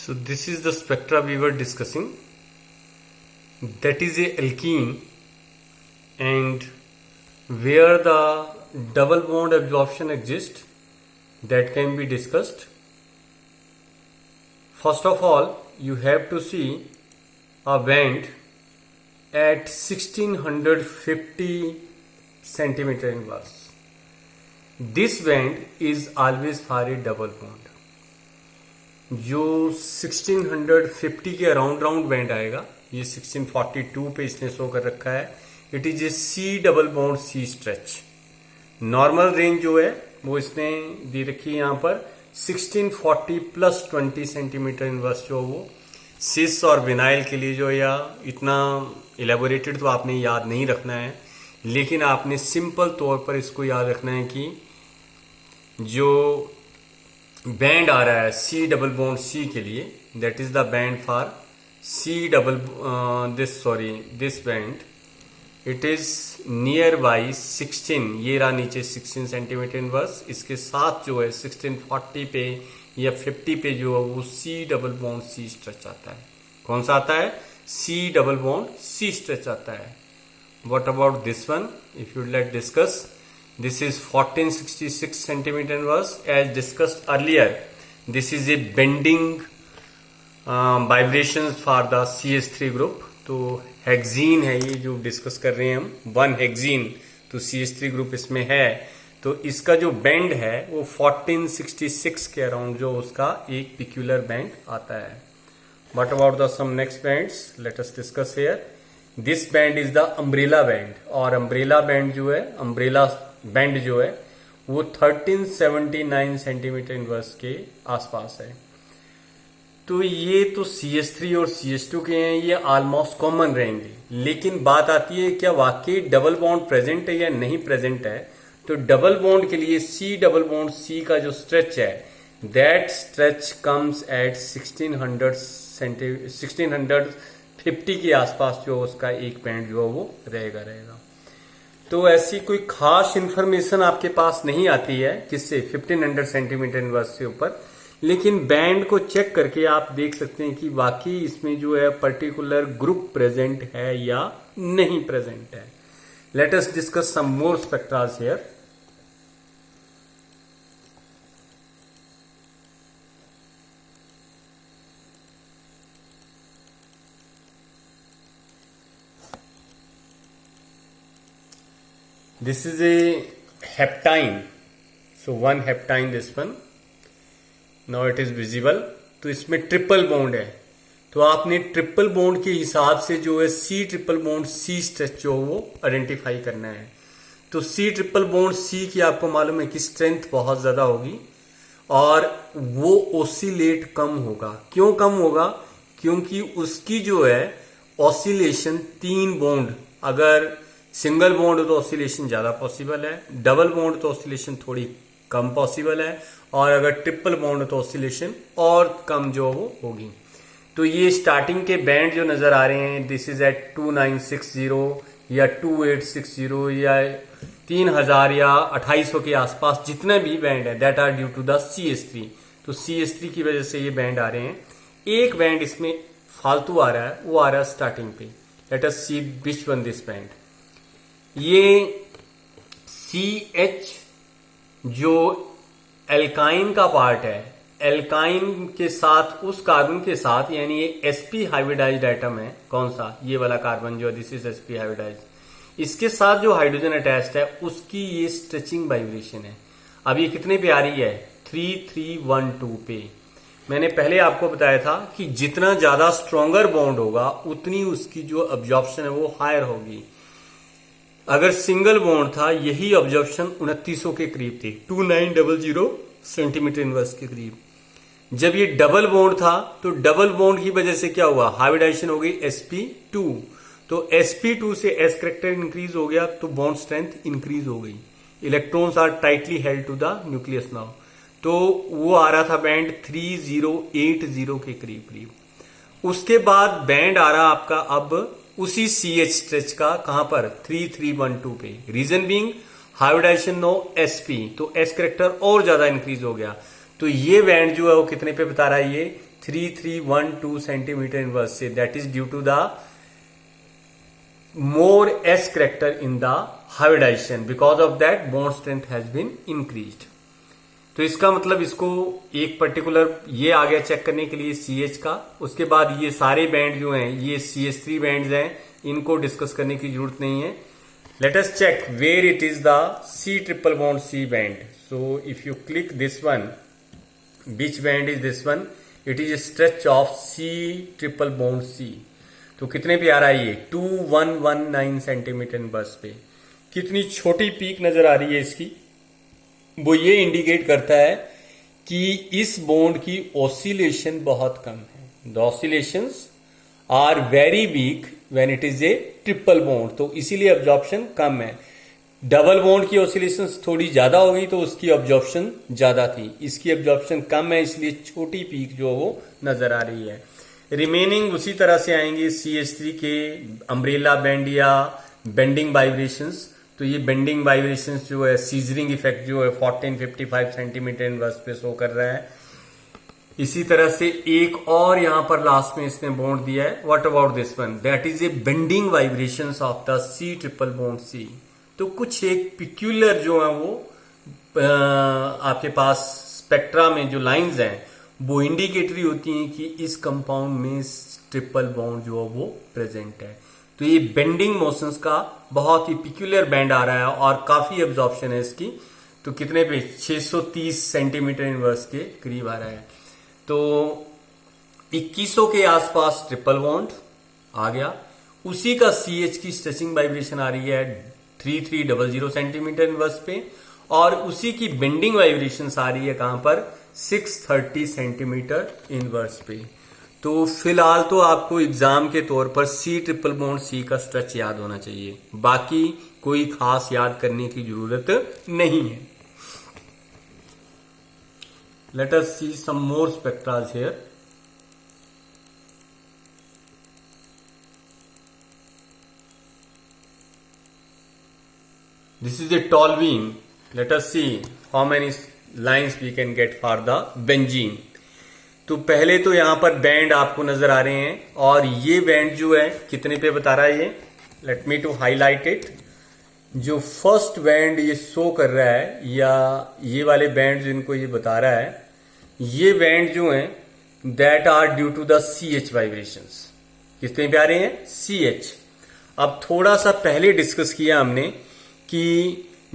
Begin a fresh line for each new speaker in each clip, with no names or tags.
So this is the spectra we were discussing. That is a alkene, and where the double bond absorption exists, that can be discussed. First of all, you have to see a band at 1650 centimeter inverse. This band is always for a double bond. जो 1650 के round band आएगा, ये 1642 पे इसने show कर रखा है. It is a C double bond C stretch. Normal range जो है वो इसने दे रखी है यहाँ पर 1640 प्लस 20 सेंटीमीटर इनवर्स जो वो सिस और विनाइल के लिए जो, या इतना इलेबोरेटेड तो आपने याद नहीं रखना है, लेकिन आपने सिंपल तौर पर इसको याद रखना है कि जो बैंड आ रहा है सी डबल बॉन्ड सी के लिए, that is the band for C double this band. It is near by 16, ये रहा नीचे 16 सेंटीमीटर इनवर्स. इसके साथ जो है 1640 पे या 50 पे जो है वो C double bond C stretch आता है. कौन सा आता है? C double bond C stretch आता है. What about this one? If you let discuss, this is 1466 centimeter inverse. As discussed earlier, this is a bending vibrations for the CH3 group. तो hexene है ये जो डिस्कस कर रहे हैं हम, 1 हेक्सीन. तो CH3 ग्रुप इसमें है, तो इसका जो बैंड है वो 1466 के अराउंड जो उसका एक पिक्यूलर बैंड आता है. What about the some next bands? Let us discuss here. This band is the umbrella band, और अम्ब्रेला बैंड जो है, अम्ब्रेला बैंड जो है वो 1379 सेंटीमीटर इनवर्स के आसपास है. तो ये तो CH3 और CH2 के हैं, ये ऑलमोस्ट कॉमन रहेंगे. लेकिन बात आती है क्या वाकई डबल बॉन्ड प्रेजेंट है या नहीं प्रेजेंट है. तो डबल बॉन्ड के लिए सी डबल बॉन्ड सी का जो स्ट्रेच है, दैट स्ट्रेच कम्स एट 1650 के आसपास जो उसका एक बैंड जो है वो रहेगा. तो ऐसी कोई खास इंफॉर्मेशन आपके पास नहीं आती है किससे, 1500 सेंटीमीटर इनवर्स से ऊपर. लेकिन बैंड को चेक करके आप देख सकते हैं कि वाकई इसमें जो है पर्टिकुलर ग्रुप प्रेजेंट है या नहीं प्रेजेंट है. Let us discuss some more spectras here. This is a heptine. So one heptine, this one. Now it is visible. तो इसमें ट्रिपल बॉन्ड है, तो आपने ट्रिपल बॉन्ड के हिसाब से जो है C triple bond C stretch जो वो आइडेंटिफाई करना है. तो सी ट्रिपल बॉन्ड सी की आपको मालूम है कि स्ट्रेंथ बहुत ज्यादा होगी और वो ऑसिलेट कम होगा. क्यों कम होगा? क्योंकि उसकी जो है ऑसिलेशन 3 बॉन्ड, अगर सिंगल बॉन्ड तो ऑसिलेशन ज्यादा पॉसिबल है, डबल बॉन्ड तो ऑसिलेशन थोड़ी कम पॉसिबल है, और अगर ट्रिपल बॉन्ड तो ऑसिलेशन और कम जो वो होगी. तो ये स्टार्टिंग के बैंड जो नजर आ रहे हैं, दिस इज एट 2960 या 2860 या 3000 या 2800 के आसपास जितने भी बैंड है, that are due to the CH3. तो CH3 की वजह से ये बैंड आ रहे हैं. एक बैंड इसमें फालतू आ रहा है, वो आ रहा है स्टार्टिंग पे. Let us see which one this band. ये CH जो एल्काइन का पार्ट है, एल्काइन के साथ उस कार्बन के साथ, यानी ये sp हाइब्रिडाइज्ड एटम है. कौन सा? ये वाला कार्बन जो दिस इज sp हाइब्रिडाइज्ड. इसके साथ जो हाइड्रोजन अटैच्ड है उसकी ये स्ट्रेचिंग वाइब्रेशन है. अब ये कितने पे आ रही है? 3312 पे. मैंने पहले आपको बताया था कि जितना ज्यादा स्ट्रॉन्गर बॉन्ड होगा उतनी उसकी जो अब्जॉर्प्शन है वो हायर होगी. अगर सिंगल बॉन्ड था, यही ऑब्जर्वेशन 2900 के करीब थी, 2900 सेंटीमीटर इनवर्स के करीब. जब ये डबल बॉन्ड था तो डबल बॉन्ड की वजह से क्या हुआ? हाइब्रिडाइजेशन हो गई sp2. तो sp2 से s करेक्टर इंक्रीज हो गया, तो बॉन्ड स्ट्रेंथ इंक्रीज हो गई. Electrons are tightly held to the nucleus now. तो वो आ रहा था बैंड 3080 के करीब. उसके बाद बैंड आ रहा आपका अब उसी CH स्ट्रेच का, कहां पर? 3312 पे. Reason being hybridization no sp, तो s करेक्टर और ज्यादा इंक्रीज हो गया. तो ये बैंड जो है वो कितने पे बता रहा है, ये 3312 सेंटीमीटर इनवर्स से, that is due to the more S character in the hybridization, because of that bond strength has been increased. तो इसका मतलब इसको एक पर्टिकुलर ये आ गया चेक करने के लिए CH का। उसके बाद ये सारे बैंड जो हैं ये CH3 बैंड्स हैं, इनको डिस्कस करने की जरूरत नहीं है। Let us check where it is the C triple bond C band. So if you click this one, which band is this one? It is a stretch of C triple bond C। तो कितने पे आ रहा है ये 2119 centimetre बस पे। कितनी छोटी पीक नजर आ रही है इसकी, वो ये इंडिकेट करता है कि इस बॉन्ड की ऑसिलेशन बहुत कम है। The oscillations are very weak when it is a triple bond, तो इसीलिए अब्जॉर्प्शन कम है। डबल बॉन्ड की ऑसिलेशन थोड़ी ज्यादा होगी तो उसकी अब्जॉर्प्शन ज्यादा थी, इसकी अब्जॉर्प्शन कम है, इसलिए छोटी पीक जो वो नजर आ रही है। रिमेनिंग उसी तरह से आएंगे CH3 के अम्ब्रेला बैंड या बेंडिंग वाइब्रेशंस। तो ये बेंडिंग वाइब्रेशंस जो है, सीजरिंग इफेक्ट जो है 1455 सेंटीमीटर इनवर्स पे शो कर रहा है। इसी तरह से एक और यहां पर लास्ट में इसने बॉन्ड दिया है, what about this one, that is A bending vibrations of the C triple bond C। तो कुछ एक पिक्यूलर जो है वो आपके पास स्पेक्ट्रा में जो लाइंस हैं वो इंडिकेटरी होती हैं कि इस कंपाउंड में ट्रिपल बॉन्ड जो है वो प्रेजेंट है। तो ये बेंडिंग मोशंस का बहुत ही पिक्यूलर बैंड आ रहा है और काफी एब्जॉर्प्शन है इसकी। तो कितने पे 630 सेंटीमीटर इनवर्स के करीब आ रहा है। तो 2100 के आसपास ट्रिपल बॉन्ड आ गया, उसी का CH की स्ट्रेचिंग वाइब्रेशन आ रही है 3300 सेंटीमीटर इनवर्स पे, और उसी की बेंडिंग वाइब्रेशंस आ रही है कहां पर 630 सेंटीमीटर इनवर्स पे। तो फिलहाल तो आपको एग्जाम के तौर पर C ट्रिपल बॉन्ड C का स्ट्रेच याद होना चाहिए, बाकी कोई खास याद करने की जरूरत नहीं है। Let us see some more spectras here. This is a toluene. Let us see how many lines we can get for the benzene. तो पहले तो यहां पर बैंड आपको नजर आ रहे हैं, और ये बैंड जो है कितने पे बता रहा है ये, let me to highlight it. जो फर्स्ट बैंड ये शो कर रहा है, या ये वाले बैंड जिनको ये बता रहा है, ये बैंड जो है that are due to the CH vibrations. कितने पे आ रहे हैं CH। अब थोड़ा सा पहले डिस्कस किया हमने कि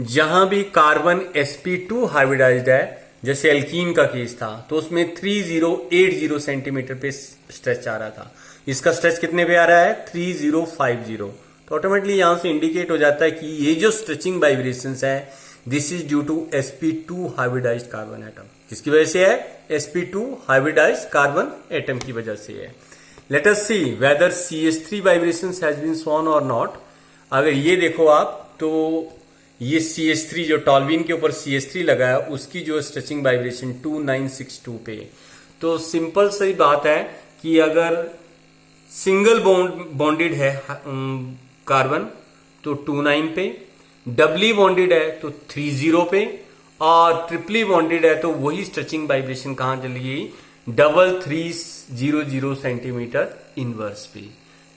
जहां भी कार्बन sp2 हाइब्रिडाइज्ड है, जैसे एल्कीन का केस था, तो उसमें 3080 सेंटीमीटर पे स्ट्रेच आ रहा था। इसका स्ट्रेच कितने पे आ रहा है 3050। तो ऑटोमेटिकली यहां से इंडिकेट हो जाता है कि ये जो स्ट्रेचिंग वाइब्रेशंस है this is due to sp2 hybridized carbon atom. किसकी वजह से है, sp2 हाइब्रिडाइज्ड कार्बन एटम की वजह से है। Let us see whether CH3 vibrations has been shown और नॉट। अगर ये देखो आप, तो ये CH3 जो टॉल्वीन के ऊपर CH3 लगा है, उसकी जो स्ट्रेचिंग वाइब्रेशन 2962 पे। तो सिंपल सी बात है कि अगर सिंगल बॉन्डेड है कार्बन तो 29 पे, डबली बॉन्डेड है तो 30 पे, और ट्रिपली बॉन्डेड है तो वही स्ट्रेचिंग वाइब्रेशन कहां चली गई 3300 सेंटीमीटर इनवर्स पे।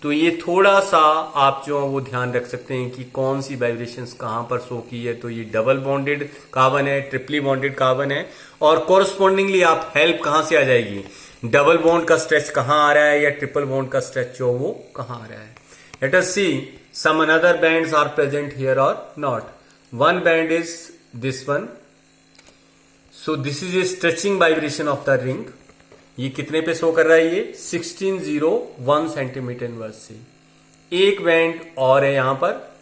तो ये थोड़ा सा आप जो वो ध्यान रख सकते हैं कि कौन सी वाइब्रेशंस कहां पर शो की है। तो ये डबल बॉन्डेड कार्बन है, ट्रिपली बॉन्डेड कार्बन है, और कोरस्पॉन्डिंगली आप हेल्प कहां से आ जाएगी, डबल बॉन्ड का स्ट्रेच कहां आ रहा है या ट्रिपल बॉन्ड का स्ट्रेच जो वो कहां आ रहा है। Let us see some another bands are present here और not. One band is this one. So this is a stretching vibration of the ring. ये कितने पे शो कर रहा है, ये 1601 सेंटीमीटर इनवर्स से। एक बैंड और है यहां पर,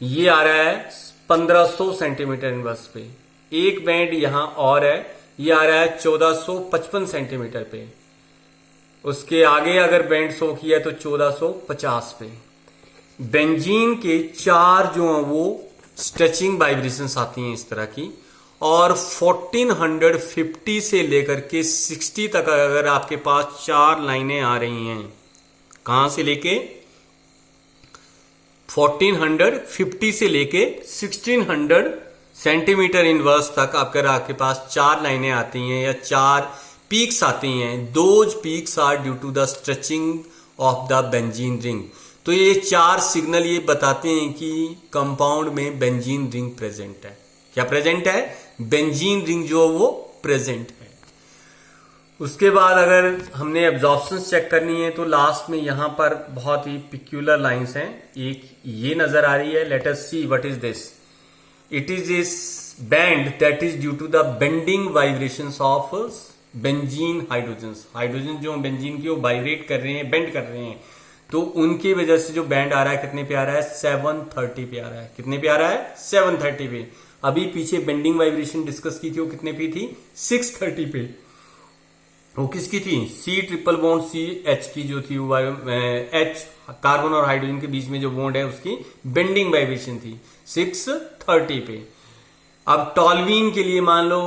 ये आ रहा है 1500 सेंटीमीटर इनवर्स पे। एक बैंड यहां और है, ये आ रहा है 1455 सेंटीमीटर पे। उसके आगे अगर बैंड शो किया तो 1450 पे। बेंजीन के 4 जो हैं वो स्ट्रेचिंग वाइब्रेशंस आती हैं इस तरह की, और 1450 से लेकर के 60 तक अगर आपके पास 4 लाइनें आ रही हैं, कहां से लेके 1450 से लेके 1600 सेंटीमीटर इनवर्स तक अगर आपके पास 4 लाइनें आती हैं या 4 पीक्स आती हैं, those peaks are due to the stretching of the benzene ring. तो ये 4 सिग्नल ये बताते हैं कि कंपाउंड में बेंजीन रिंग प्रेजेंट है। क्या प्रेजेंट है? बेंजीन रिंग जो वो प्रेजेंट है। उसके बाद अगर हमने एब्जॉर्प्शन चेक करनी है तो लास्ट में यहां पर बहुत ही पिक्यूलर लाइंस हैं। एक ये नजर आ रही है, let us see what is this. It is इस band that is due to the bending vibrations of benzene hydrogens. Hydrogen जो बेंजीन की वो वाइब्रेट कर रहे हैं, बेंड कर रहे हैं, तो उनकी वजह से जो बैंड आ रहा है कितने पे आ रहा है? 730 पे आ रहा है। कितने पे आ रहा है? 730 पे। अभी पीछे बेंडिंग वाइब्रेशन डिस्कस की थी, वो कितने पे थी? 630 पे। वो किसकी थी? C triple bond C H की जो थी, एच कार्बन और हाइड्रोजन के बीच में जो बॉन्ड है उसकी बेंडिंग वाइब्रेशन थी 630 पे। अब टॉल्वीन के लिए मान लो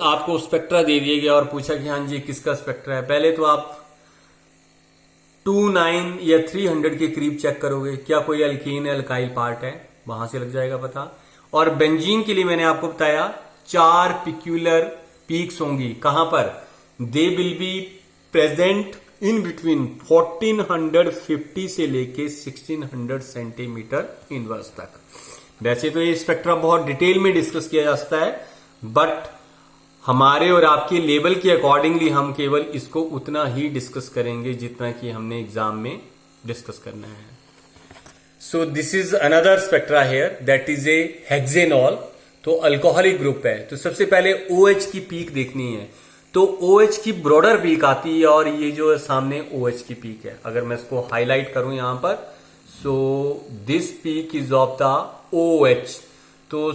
आपको स्पेक्ट्रा दे दिया गया और पूछा कि हाँ जी किसका स्पेक्ट्रा है। पहले तो आप 29 या 300 के करीब चेक करोगे, क्या कोई अल्कीन अल्काइल पार्ट है, वहां से लग जाएगा पता। और बेंजीन के लिए मैंने आपको बताया 4 पिक्यूलर पीक्स होंगी। कहां पर? They will be present in between 1450 से लेके 1600 सेंटीमीटर इनवर्स तक। वैसे तो ये स्पेक्ट्रा बहुत डिटेल में डिस्कस किया जा सकता है, बट हमारे और आपके लेवल के अकॉर्डिंगली हम केवल इसको उतना ही डिस्कस करेंगे जितना कि हमने एग्जाम में डिस्कस करना है। So this is another spectra here that is a hexanol. तो अल्कोहलिक ग्रुप है। तो सबसे पहले OH की पीक देखनी है, तो OH की ब्रॉडर पीक आती है और ये जो सामने OH की पीक है। अगर मैं इसको हाईलाइट करूं यहां पर, so this peak is of the OH। तो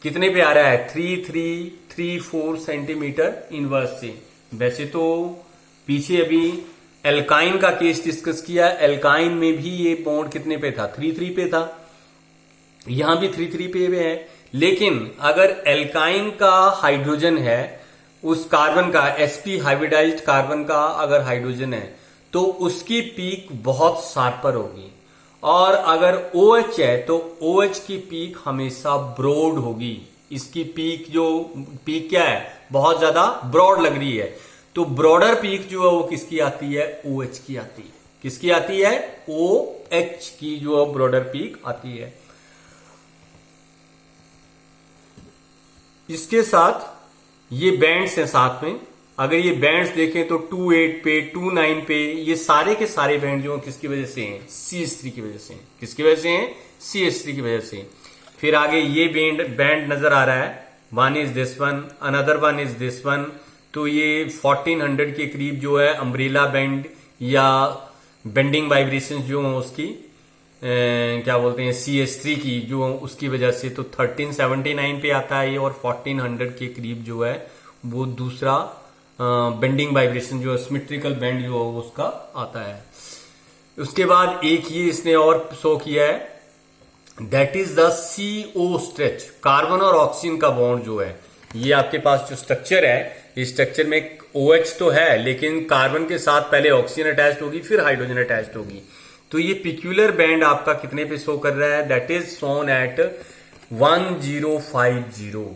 कितने पे आ रहा है? 3334 सेंटीमीटर इनवर्स से। वैसे तो पीछे अभी एल्काइन का केस डिस्कस किया, एल्काइन में भी ये बॉन्ड कितने पे था? 33 पे था। यहां भी 33 पे है। लेकिन अगर एल्काइन का हाइड्रोजन है, उस कार्बन का sp हाइब्रिडाइज्ड कार्बन का अगर हाइड्रोजन है तो उसकी पीक बहुत शार्पर होगी। और अगर OH है तो OH की पीक हमेशा ब्रॉड होगी। इसकी पीक क्या है? बहुत ज्यादा ब्रॉड लग रही है। तो ब्रॉडर पीक जो है वो किसकी आती है? OH की आती है। किसकी आती है? OH की जो ब्रॉडर पीक आती है। इसके साथ ये बैंड्स हैं साथ में। अगर ये बैंड्स देखें तो 28 पे, 29 पे, ये सारे के सारे बैंड जो किसकी वजह से हैं? CH3 की वजह से हैं। किसकी वजह से हैं? CH3 की वजह से। फिर आगे ये बैंड नजर आ रहा है, one is this one, another one is this one. तो ये 1400 के करीब जो है अम्ब्रेला बैंड या बेंडिंग वाइब्रेशन जो है उसकी क्या बोलते हैं CH3 की जो उसकी वजह से, तो 1379 पे आता है ये। और 1400 के करीब जो है वो दूसरा बेंडिंग वाइब्रेशन जो है सिमेट्रिकल बैंड जो है उसका आता है। उसके बाद एक ये इसने और शो किया है, that is the CO stretch. Carbon और ऑक्सीजन का बॉन्ड जो है, ये आपके पास जो स्ट्रक्चर है, इस स्ट्रक्चर में OH तो है लेकिन कार्बन के साथ पहले ऑक्सीजन अटैच्ड होगी फिर हाइड्रोजन अटैच्ड होगी। तो ये पिक्यूलर बैंड आपका कितने पे शो कर रहा है? That is shown at 1050।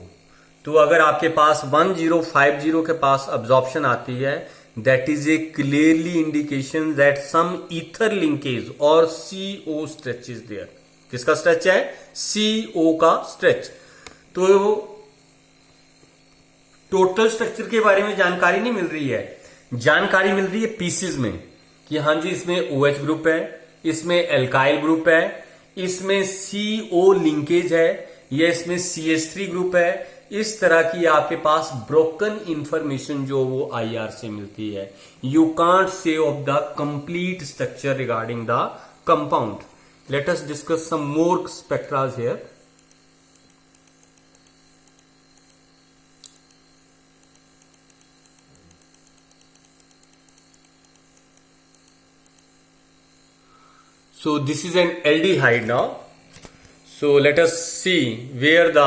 तो अगर आपके पास 1050 के पास अब्जॉर्प्शन आती है, that is a clearly indication that some ether linkage और CO स्ट्रेच इज देयर। किसका स्ट्रेच है? CO का स्ट्रेच। तो टोटल स्ट्रक्चर के बारे में जानकारी नहीं मिल रही है, जानकारी मिल रही है पीसेस में कि हाँ जी इसमें OH ग्रुप है, इसमें एल्काइल ग्रुप है, इसमें CO लिंकेज है, या इसमें CH3 ग्रुप है। इस तरह की आपके पास ब्रोकन इंफॉर्मेशन जो वो IR से मिलती है। You can't say of the complete structure regarding the compound. Let us discuss some more spectras here. So this is an aldehyde now. So let us see where the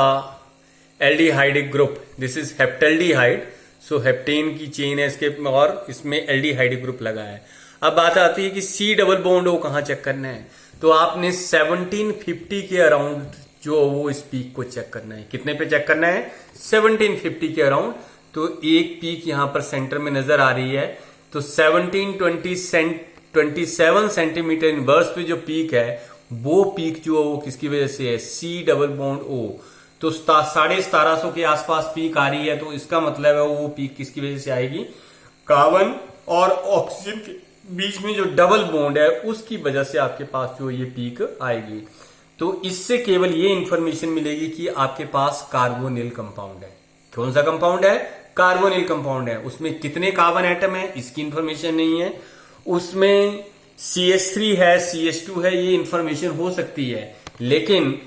aldehyde group. This is heptaldehyde. So heptane की chain है इसके और इसमें aldehyde group लगा है। अब बात आती है कि C डबल बॉन्ड वो कहाँ चेक करना है। तो आपने 1750 के अराउंड जो वो इस पीक को चेक करना है। कितने पे चेक करना है? 1750 के अराउंड। तो एक पीक यहां पर सेंटर में नजर आ रही है, तो 1727 सेंटीमीटर इनवर्स पे जो पीक है वो पीक जो है वो किसकी वजह से है? C double bond O। तो 1750 के आसपास पीक आ रही है, तो इसका मतलब है वो पीक किसकी वजह से आएगी? कार्बन और ऑक्सीजन के बीच में जो डबल बॉन्ड है उसकी वजह से आपके पास जो ये पीक आएगी। तो इससे केवल ये इंफॉर्मेशन मिलेगी कि आपके पास कार्बोनिल कंपाउंड है। कौन सा कंपाउंड है? कार्बोनिल कंपाउंड है। उसमें कितने कार्बन एटम है इसकी इंफॉर्मेशन नहीं है। उसमें CH3 है, CH2 है, ये इंफॉर्मेशन हो सकती है, लेकिन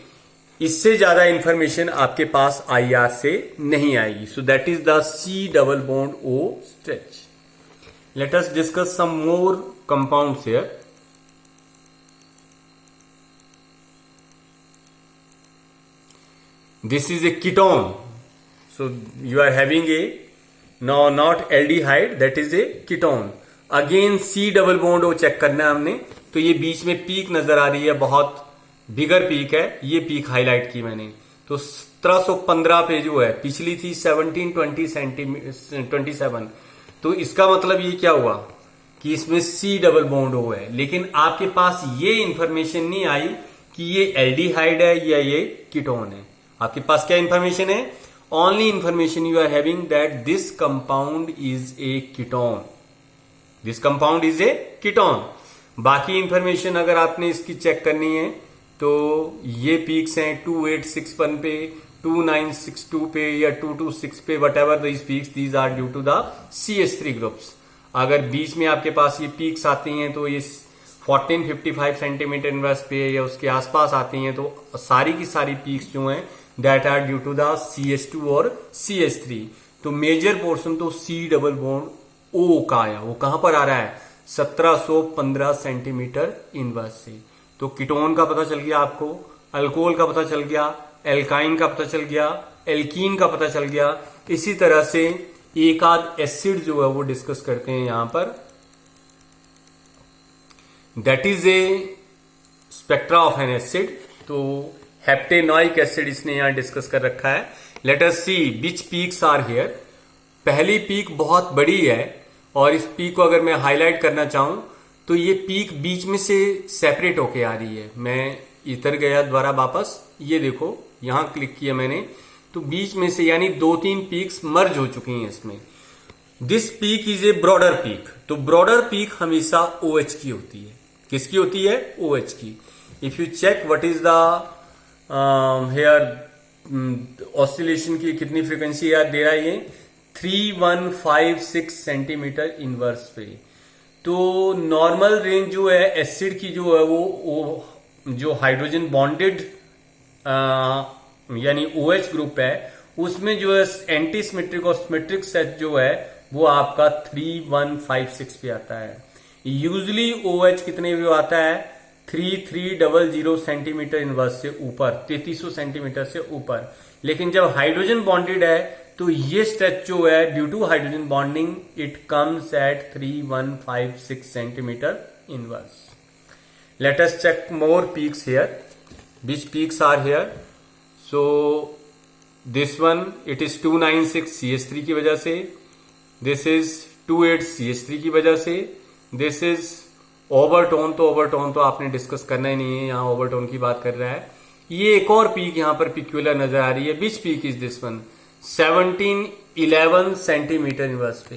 इससे ज्यादा इंफॉर्मेशन आपके पास IR से नहीं आएगी। So that is the C double bond O stretch. Let us discuss some more compounds here. This is a ketone. So you are having a not aldehyde, that is a ketone. Again C double bond O check करना है हमने। तो ये बीच में peak नजर आ रही है, बहुत बिगर पीक है, ये पीक हाईलाइट की मैंने। तो 1715 पे जो है, पिछली थी 1727। तो इसका मतलब ये क्या हुआ कि इसमें C डबल बॉन्ड O है, लेकिन आपके पास ये इंफॉर्मेशन नहीं आई कि ये एल्डिहाइड है या ये कीटोन है। आपके पास क्या इंफॉर्मेशन है? Only information you are having that this compound is a ketone. This compound is a ketone. बाकी इंफॉर्मेशन अगर आपने इसकी चेक करनी है तो ये पीक्स हैं 2861 पे, 2962 पे या 226 पे, whatever these peaks, these are due to the CH3 groups. अगर बीच में आपके पास ये पीक्स आती हैं तो ये 1455 सेंटीमीटर इनवर्स पे या उसके आसपास आती हैं, तो सारी की सारी पीक्स जो हैं that are due to the CH2 और CH3। तो मेजर पोर्शन तो C डबल बॉन्ड O का आया। वो कहां पर आ रहा है? 1715 सेंटीमीटर इनवर्स से। तो कीटोन का पता चल गया आपको, अल्कोहल का पता चल गया, एल्काइन का पता चल गया, एल्कीन का पता चल गया। इसी तरह से एक आध एसिड जो है वो डिस्कस करते हैं यहां पर। That is a spectra of an acid. तो हेप्टेनोइक एसिड इसने यहां डिस्कस कर रखा है। Let us see which peaks are here. पहली पीक बहुत बड़ी है और इस पीक को अगर मैं हाईलाइट करना चाहूं तो ये पीक बीच में से सेपरेट होके आ रही है। मैं इधर गया दोबारा वापस, ये देखो यहां क्लिक किया मैंने, तो बीच में से यानी 2-3 पीक्स मर्ज हो चुकी हैं इसमें। This peak is a broader peak. तो ब्रॉडर पीक हमेशा OH की होती है। किसकी होती है? OH की। If you check what is the hair oscillation की कितनी फ्रीक्वेंसी याद दे रहा है ये? 3156 सेंटीमीटर इनवर्स पे। तो नॉर्मल रेंज जो है एसिड की जो है वो जो हाइड्रोजन बॉन्डेड यानी OH ग्रुप है उसमें जो है एंटी सिमेट्रिक और सिमेट्रिक सेट जो है वो आपका 3156 पे आता है। यूजली OH कितने पे आता है? 3300 सेंटीमीटर इनवर्स से ऊपर, 3300 सेंटीमीटर से ऊपर। लेकिन जब हाइड्रोजन बॉन्डेड है तो ये स्ट्रेच जो है due to hydrogen bonding it comes at 3156 centimetre inverse. Let us check more peaks here. Which peaks are here? So this one it is 296 CH3 की वजह से, दिस इज 28 CH3 की वजह से, दिस इज ओवरटोन। तो overtone तो आपने discuss करना ही नहीं है, यहां ओवरटोन की बात कर रहा है। ये एक और पीक यहां पर पिक्यूलर नजर आ रही है। Which peak is this one? 1711 centimetre inverse पे।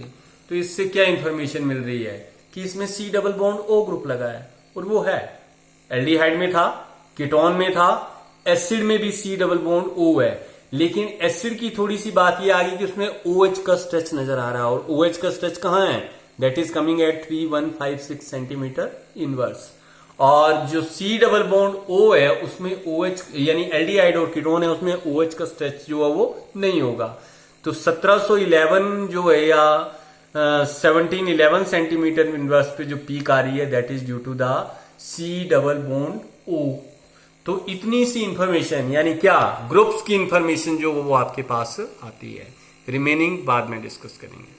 तो इससे क्या इंफॉर्मेशन मिल रही है कि इसमें C double bond O group लगा है, और वो है एल्डिहाइड में था, कीटोन में था, एसिड में भी C डबल बॉन्ड O है। लेकिन एसिड की थोड़ी सी बात ये आ गई कि उसमें OH का स्ट्रेच नजर आ रहा है, और OH का स्ट्रेच कहां है? That is coming at 3156 centimetre inverse. और जो C डबल बॉन्ड O है उसमें OH यानी एल्डिहाइड और कीटोन है उसमें OH का स्ट्रेच जो है वो नहीं होगा। तो 1711 जो है या 1711 सेंटीमीटर इनवर्स पे जो पीक आ रही है that is due to the C double bond O। तो इतनी सी इंफॉर्मेशन यानी क्या ग्रुप्स की इंफॉर्मेशन जो वो आपके पास आती है। रिमेनिंग बाद में डिस्कस करेंगे।